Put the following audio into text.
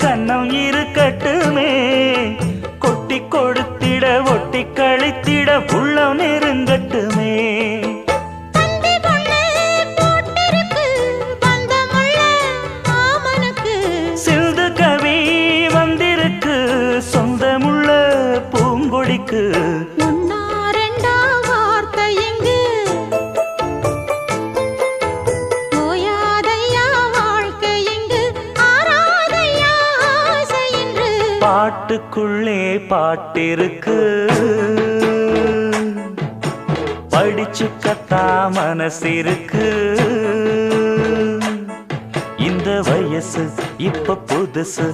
கண்ணம் இருக்கட்டுமே, கொட்டி கொடுத்திட ஒட்டி கழித்திட உள்ளம் நெருங்கட்டுமே. சிந்து கவி வந்திருக்கு சொந்தமுள்ள பூங்கொடிக்கு. பாட்டுக்குள்ளே பாட்டிருக்கு, படிச்சுக்கத்தா மனசிருக்கு. இந்த வயசு இப்ப புதுசு,